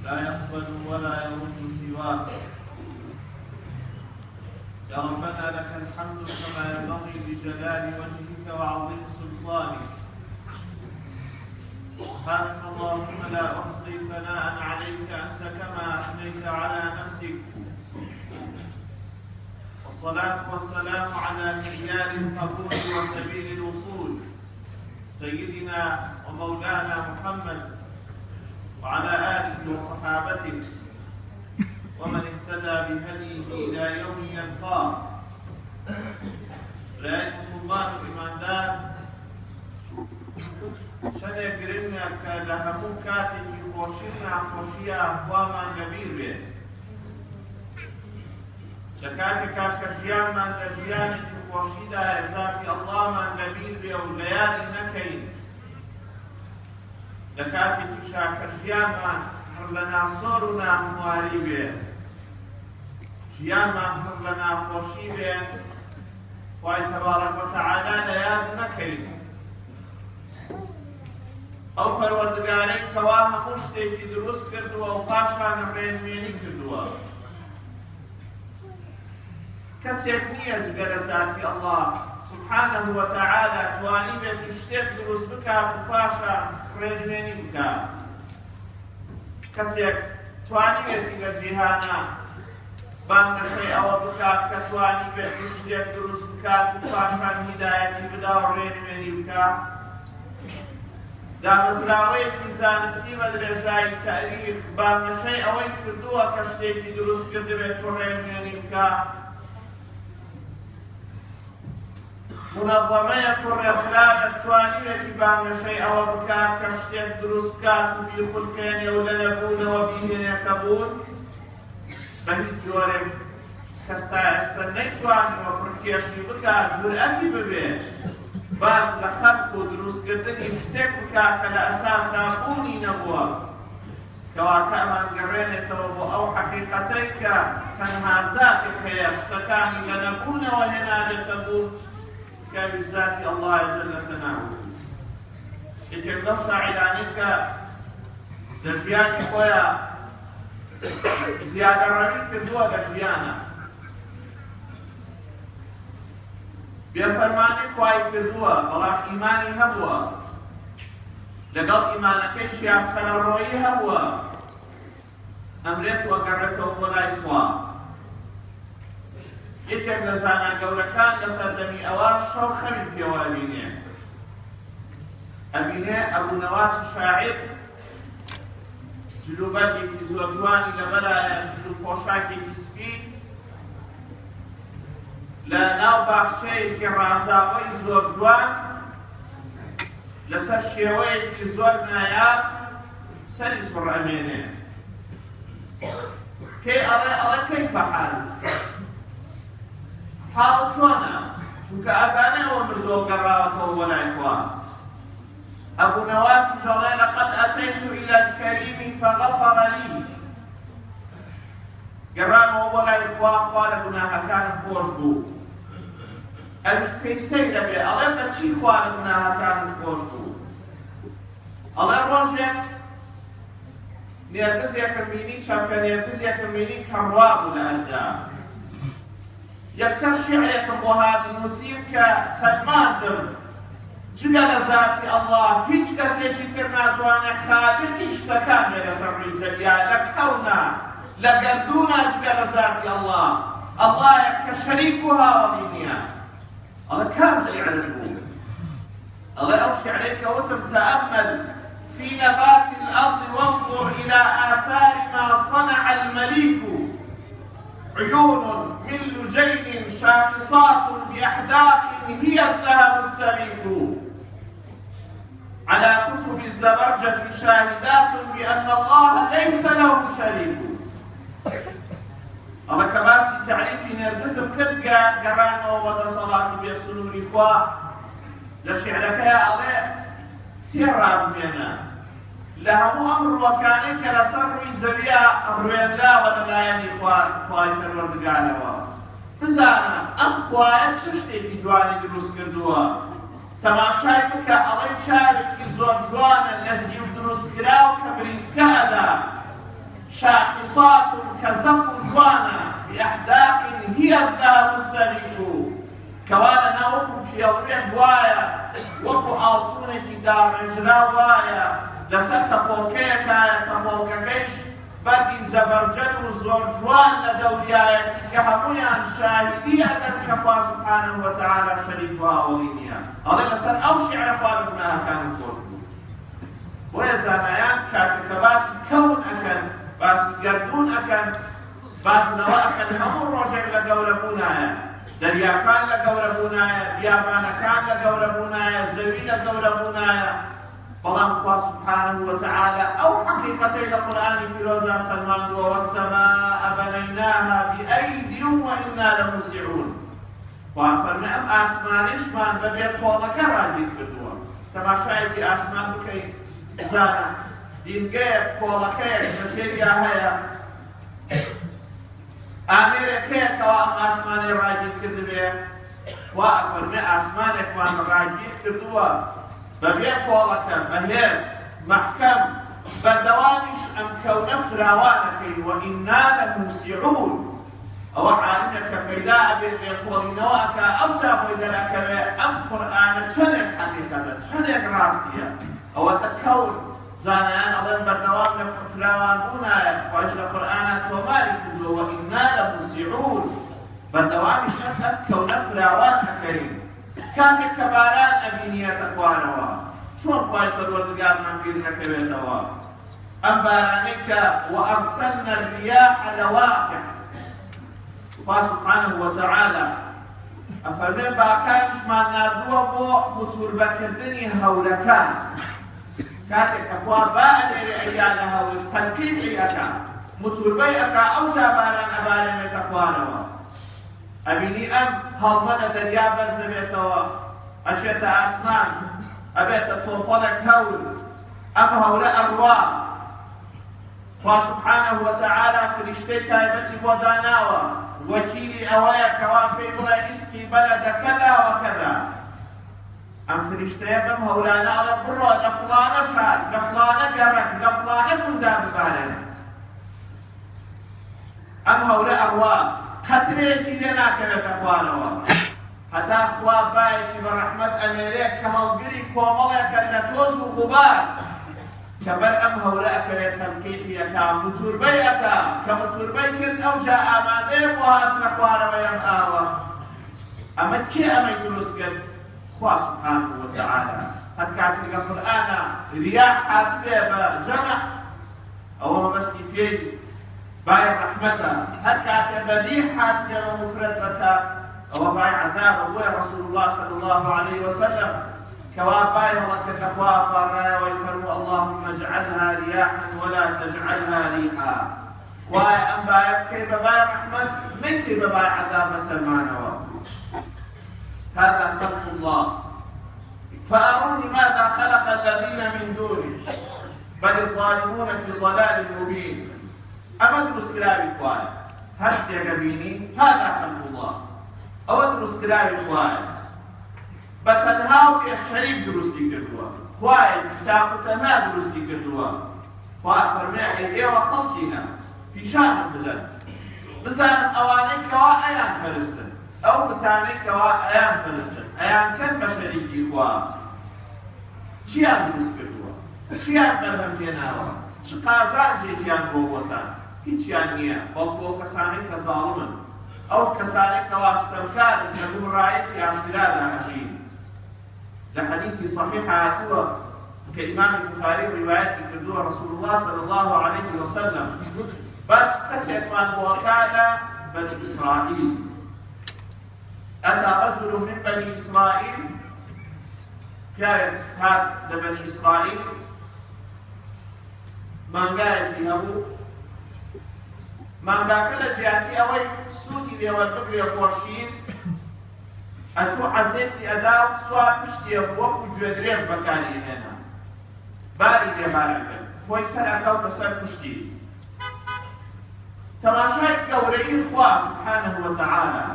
لا يقبل ولا يرد سواك. يا ربنا لك الحمد كما ينبغي لجلال وجهك وعظيم سلطانك. سبحانك اللهم لا أحصي ثناء عليك أنت كما أثنيت على نفسك. والصلاة والسلام على معيار القبول وسبيل الوصول سيدنا ومولانا محمد وعلى آله وصحابته ومن اهتدى بهديه إلى يوم يلقاه. لا مسلمان إيماندار شنێک گرنگە کە لە هەموو کاتێکی خۆشی و ناخۆشیە خوامان لەبیر بێت. لە کاتێکا کە ژیانمان لە ژیانێکی خۆشیدایە زاتی ئەڵڵامان لەبیر بێ و لە یادی نەکەین. لە کاتێکیشا کە ژیانمان پڕ لە ناسۆر و ناهەمواری بێ، ژیانمان پڕ لە ناخۆشی بێ، خوای تەبارەک وەتەعالا لە یاد نەکەین. ئەو پەروەردگارەی کەوا هەموو شتێکی دروست کردووە و پاشان ڕێنمێنی کردووە. کەسێک نییە جگە لە زاتی ئەڵڵا سبحانه وتعالى توانی بێتی شتێک دروست بکات و پاشان ڕێنمێنی بکات. کەسێک توانی بێتی لە جیهانە بانگەشەی ئەوە بکات کە توانی بێتی شتێک دروست بکات و پاشان هیدایەتی بدا و ڕێنمێنی بکات. دامەزراوەیەکی زانستی بە درێژایی تاریخ بانگەشەی ئەوەی کردووە کە شتێکی دروست کردبێت و ڕێنمێنی بکات. منظمەیەک و ڕێکخراوێک توانیوێتی بانگەشەی ئەوە بکات کە شتێک دروست بکات و بیخولکێنێ و لە نەبوونەوە بیهێنێتە بوون. بە هیچ جۆرێک کەس تا ئێستا نەیتوانیوە پڕکێشی بکات، جورئەتی ببێت باس لە خەلق و دروستکردنی شتێک بکات کە لە ئەساسا بوونی نەبووە، کەواکە ئەمان گەڕێنێتەوە بۆ ئەو حەقیقەتەی کە تەنها زاتێک هەیە شتەکانی لە نەبوونەوە هێنابێتە بوون، کە ذاتی ئەڵڵا جەل ثەناؤه. یەکێک لەو شاعیرانەی کە لە ژیانی خۆیان زیادەڕەوی کردووە لە ژیانە، بێفەرمانی خوای کردووە بەڵام ئیمانی هەبووە، لەگەڵ ئیمانەکەیشیان سەرەڕۆیی هەبووە، ئەمرێت وەگەڕێتەوە بۆ لای خوا. یەکێک لە زانا گەورەکان لە سەردەمی ئەوە شەو خەوی پێوە ئەبینێ. ئەبینێ ئەبوو نەواسی شاعیر جلوبەرگێکی زۆر جوانی لەبەرایە، جلو پۆشاکێکی سپی لە ناو باخچەیەکی ڕازاوەی زۆر جوان لەسەر شێوەیەکی زۆر نایاب سەری سوڕ ئەمێنێ. پێی ئەڵێ کەیفە حالک؟ حاڵت چۆنە؟ چونکە ئەزانێ ئەوە مردووە گەڕاوەتەوە بۆ لای خوا. ئەبوو نەواسیش ئەڵێ لەقەد ئەتەیت إلى الكريم فغفر لي. گەڕامەوە بۆ لای خوا، خوا لە گوناهەکانم خۆش بوو. ئەویش پێی سەیرە بێ، ئەڵێ بە چی خوا لە گوناهەکانم خۆش بوو؟ ئەڵێ ڕۆژێک نێرگزێکم بینی، چەمکە نێرگزێکم بینی کەمڕوا بوو لە ئەرزا. یەکسەر شیعرێکم بۆ هات نووسیم کە سەلماندم جگە لە زاتی ئەڵڵا هیچ کەسێکی تر ناتوانێت خالقی شتەکان بێ لەسەر ڕووی زەویە، لە کەونا لە گەردوونا جگە لە زاتی ئەڵڵا. ئەڵڵایەک کە شەریک و هاوڵی نییە. ئەڵێ کام شیعرت بوو؟ ئەڵێ ئەو شیعرەی کە وتم تەئەمەل في نبات الأرض وانظر إلى آثار ما صنع المليك، عيون من لجين شاخصات بأحداق هي الذهب السميك، على كتب الزبرجد شاهدات بأن الله ليس له شريك. ئەڵە کە باسی تعریفی نێرگزم کرد گەڕانەوە بە دەسەڵاتی بێسنووری خوا لە شیعرەکەیە ئەڵێ تێڕابمێنە لە هەموو ئەم ڕووەکانەی کە لەسەر ڕووی زەویە ڕوێنراوە لەلایەنی خوای پەروەردگارەوە. بزانە ئەم خوایە چ شتێکی جوانی دروست کردووە. تەماشای بکە ئەڵێ چاوێکی زۆر جوانە لە زیو دروستکراو کە بریسکە ئەدا، شاخصات كزق جوانا بأحداق هي الذهب السميك كوانا وكو كيوبين بوايا وكو آلتونك دار رجلا وايا لسر كبولكيكايا كبولككيش برقي زبرجد وزور جوان لدوريايتي كهمويان شاهدية كفا سبحانه وتعالى شريك وآولينيا الله لسر أو شعر فارقناها كانوا توجبوا ويزانيان كاتك باس كون أكن باس قردون أكن باس نوا أكن همون روشك لقوربونايا دەریاکان لە گەورەبوونایە، بیابانەکان لە گەورەبوونایە، زەوی لە گەورەبوونایە، بەڵام خوا سبحانه وتعالى ئەو حەقیقەتەی لە قورئانی پیرۆزدا سەلماندووە وەالسەماء بەنەیناها بئەیدٍ وئینا لەموسیعون. خوا فەرمێ ئەم ئاسمانیشمان بەبێ کۆڵەکە ڕاگیر کردووە. تەماشایەکی ئاسمان بکەین بزانە دینگەیەک کۆڵەکەیەک بەژێریا هەیە ئامێرێکەیەکەوە ئەم ئاسمانەی ڕاگیر کردبێ خوا فەرمێ ئاسمانێکمان ڕاگیر کردووە بەبێ کۆڵەکە بەهێز مەحکەم بەردەوامیش ئەم کەونە فراوانەکەین وئینا لەموسیعون. ئەوە عالمێک کە پەیدا ئەبێت لێکۆڵینەوەکە ئەو جا خۆی دەرەکەوێ ئەم قورئانە چەندێک حەقیقەتە چەندێک ڕاستیە ئەوەتە کەون زانایان ئەڵێن بەردەوام لە فراوان بوونایە خۆش لە قورئانە تۆماری کردووە وئینا لەموسیعون بەردەوامیش ئەم کەونە فراوان ئەکەین. کاتێک کە باران ئەبینیەتە خوارەوە چۆن خوای پەروەردگارمان بیر نەکەوێتەوە ئەم بارانەی کە وەئەرسەلنە الریاح لەواقع خوا سبحانه وتعالى ئەفەرمێ باکانیشمان ناردووە بۆ قوتوربەکردنی هەورەکان. کاتێک کە خوا با ئەنێرێ ئەیان لە هەور تەنقیحی ئەکا موتوربەی ئەکا ئەو جا باران ئەبارێنێتە خوارەوە ئەبینی ئەم هەڵمە لە دەریا بەرزەبێتەوە ئەچێتە ئاسمان ئەبێتە تۆپەڵێک هەور ئەم هەورە ئەڕوا. خوا سبحانه وتعالى فریشتەی تایبەتی بۆ داناوە وەکیلی ئەوەیە کەوا پێی بڵێ ئیسکی بەلەدە کەذا وەکەذا. ئەم فریشتەیە بەم هەورانە ئەڵێ بڕۆ لە فڵانە شار لە فڵانە گەڕەک لە فڵانە گوندان ببارێنە. ئەم هەورە ئەڕوا قەترەیەکی لێ ناکەوێتە خوارەوە هەتا خوا بایەکی بە ڕەحمەت ئەنێرێ کە هەڵگری کۆمەڵێکە لە تۆز و غوبار کە بەر ئەم هەورە ئەکەوێت تەنقیحی ئەکا موتوربەی ئەکا کە موتوربەی کرد ئەو جا ئامادەیە بۆ هاتنە خوارەوە ئەم ئاوە. ئەمە کێ ئەمەی دروست کرد؟ خوا سبحانه وتعالى. هەر کاتێک لە قورئانە ریاح هاتبێ بە جەمع ئەوە مەبەستی پێی باي رحمته هل كاتب ريح حاتم ومفرد بكا أو باي عذاب أبوي رسول الله صلى الله عليه وسلم كواباي الله كالأخوة فارايا ويفرموا اللهم اجعلها رياحا ولا تجعلها ريحا. واي أم باي كيف باي رحمة من كيف باي عذاب سلمان وافو. هذا خلق الله فأروني ماذا خلق الذين من دونه بل الظالمون في ضلال مبين. ئەمە دروستکراوی خوایە هەر شتێکە بینی هذا خلق الله ئەوە دروستکراوی خوایە بە تەنها و بێشەریک دروستی کردووە خوایە تاق و تەنها دروستی کردووە. خوا فەرمێ ئێوە خەڵکینە پیشانم بدەن بزانم ئەوانەی کەوا ئەیان پەرستن ئەو بتانەی کەوا ئەیان پەرستن ئەیان کەن بە شەریکی خوا چیان دروست کردووە چیان بەرهەم هێناوە چ قازانجێکیان بۆ بۆتان هیچیان نییە بەڵکو ئەو کەسانەی کە زاڵمن ئەو کەسانەی کەوا ستەمکارن لە گومڕایەتی ئاشکرادا ئەژین. لە حەدیثی صحیح هاتووە کە ئیمام بوخاری ڕیوایەتی کردووە رسول الله صلى الله عليه وسلم بەس کەسێکمان بۆکا لە بەنی ئیسرائیل ئەتا رەجل من بەنی ئیسرائیل پیاوێک هات لە بەنی ئیسرائیل مانگایەکی هەبوو مانگاکە لە جیاتی ئەوەی سوودی لێوەربگرێ خۆشین ئەچوو عەزێتی ئەدا و سوار پشتیە وەکو گوێ درێژ بەکاری هێنا باری لێبارە کرد خۆی سەر ئەکەوتە سەر پشتی. تەماشای گەورەی خوا سبحانه وتعالى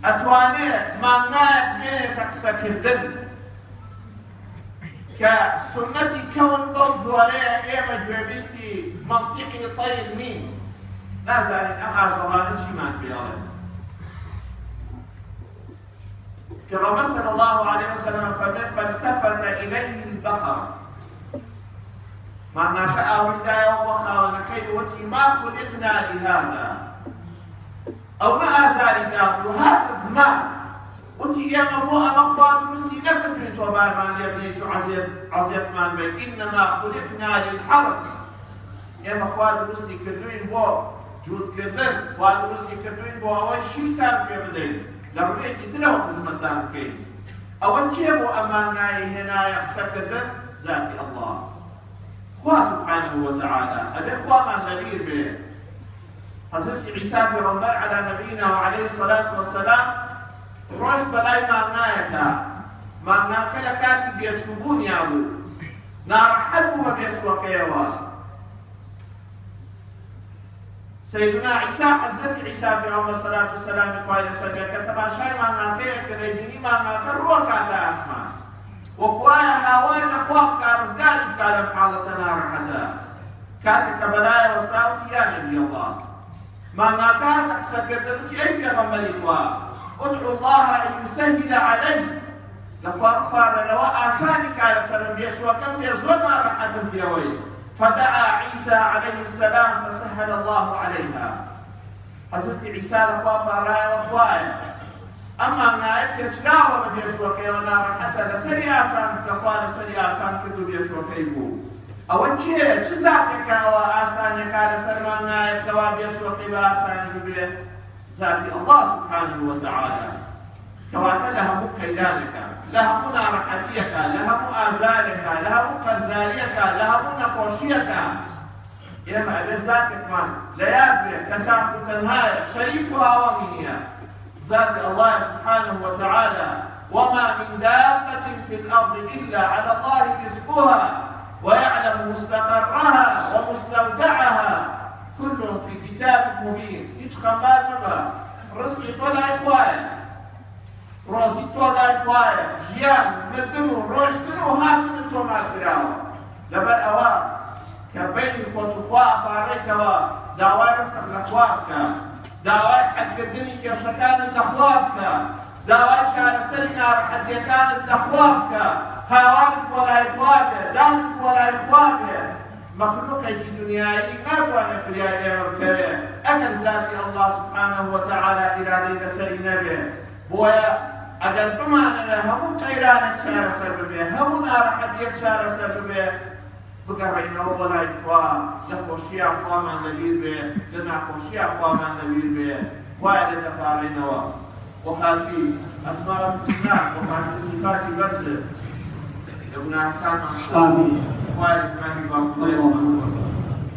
ئەتوانێت مانگایەک بێنێتە قسەکردن كسنتي كون بوجوالي إيما جوابستي منطقي طيب مين نازل أما جرانة شمان بيالي كما صلى الله عليه وسلم فالتفت إليه البقر معنى كأولداء وخاونا كي وتي ما خلقنا لهذا أو ما آزال داخل هذا الزمان وتي يا مهو أمخوان مسينة البيت وبار من يبنيت عزيت من بين إنما خلقنا للحرق يا مخوان مسي كردوين بو جود كردن خوان مسي كردوين بو أول شيطان في بدين لربيكي تلو خزمتان كي أول كيبو أماناي هنا يقصى كردن ذاتي الله خواه سبحانه وتعالى أبي خواه من نبير به حضرت عيسى پیغمبر على نبينا وعليه الصلاة والسلام روش بلاي معنايكا معناك لكاتي بيتشوبون يابو نار حلبو بيتشوكيوا سيدنا عيسى حضرت عيسى پیغمبر الصلاة والسلام قائل سبيا كتباشاي معناكي كريبيني معناك روكاتا أسمان وقوايا هاوار لخواب كارزقاري بكالم حالتنا رحدا كاتك بلاي وصاوتي يا نبي الله ما كانت سكرتي أي پیغمبر إخوة ادعو الله أن يسهل عليه لخواب قال رواء آسانك على سلام بيشوى كم يزودنا رحدا بيوي فدعا عيسى عليه السلام فسهل الله عليها حضرت عيسى لخواب رايا وخوايا أما نائب يشراوه بيشوى كيونا رحدا لسري آسان كخوان سري آسان كدو بيشوى كيبو أول شيء ذاتك وآسانك على سلمان نائب كوابيش وقيب آسانك ذات الله سبحانه وتعالى كواتا لها مقيلانك لها منارحتيك لها مؤازالك لها مقزاليك لها منخوشيك إما أبي ذاتك من ليابي كتاب تنهاية شريكها ومنية ذات الله سبحانه وتعالى وما من دابة في الأرض إلا على الله رزقها ويعلم مستقرها ومستودعها كلهم في كتاب مبين هيك خبار مبا رزقي طلع إخوايا روزي طلع إخوايا جيان مردنو روشتنو هاتنو توما الكراوة لبر أواب كبين الخطفاء باريكوا داواي رسق لأخوابك داواي حق الدنيا كشكان الأخوابك داواي شعر سرنا رحتي كانت لأخوابك هاوانك ولا إخوانك دانك ولا إخوانك مخلوقك في دنياي ما توانا في اليابين والكبير أجر ذاتي الله سبحانه وتعالى إرادي لسري نبي بويا أجر بمعنى همون قيرانك شار سر بيه همون آرحتيك شار سر بيه بقرأينا ولا إخوان لخوشي أخوان من نبيل بيه لنا خوشي أخوان من نبيل بيه وعلى دفارينا وخالفي أسماء الحسنى وخالفي صفات برزه ابناء كان آمين وائل ابناء باقي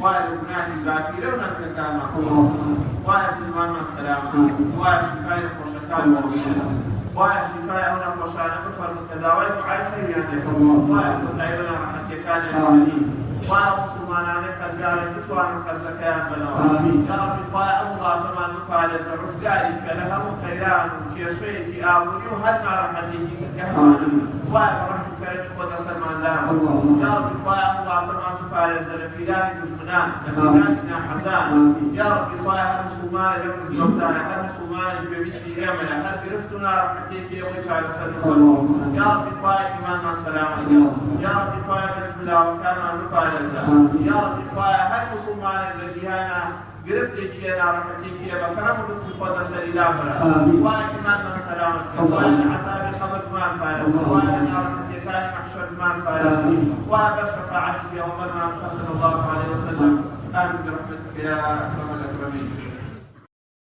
وائل ابناء باقي لو نك كان وائل سلمان السلام وائل شفاء الخشكان وائل شفاء أو نخشان بفر متداوي معي خير يعني وائل متعبنا رحمة كان آمين وائل مسلمان كزار بتوان كزكاة بنوا يا رب وائل الله تمام قال رزقاري كلها خيران كيشيك آبوني وهلنا رحمتك كهان وائل رحمة كريم خود سلمان لام يا رب وائل الله تمام قال زلفيلان دشمنان لفيلاننا حزان يا رب وائل مسلمان لم زوجتا هل مسلمان بمثل أمل هل قرفتنا رحمتك يا وجه على سلمان يا رب وائل إيماننا سلامك يا رب وائل الجلا وكان رفع يا رب هل مسلمان الجيانا قرفتك يا رحمتك يا بكرم في فوت سليلام وإيماننا سلامك وعذاب خبر مان فارس وإنا رحمتك كان محشر مان فارس وأبر شفاعتك يوم ما صلى الله عليه وسلم آمين برحمتك يا أكرم الأكرمين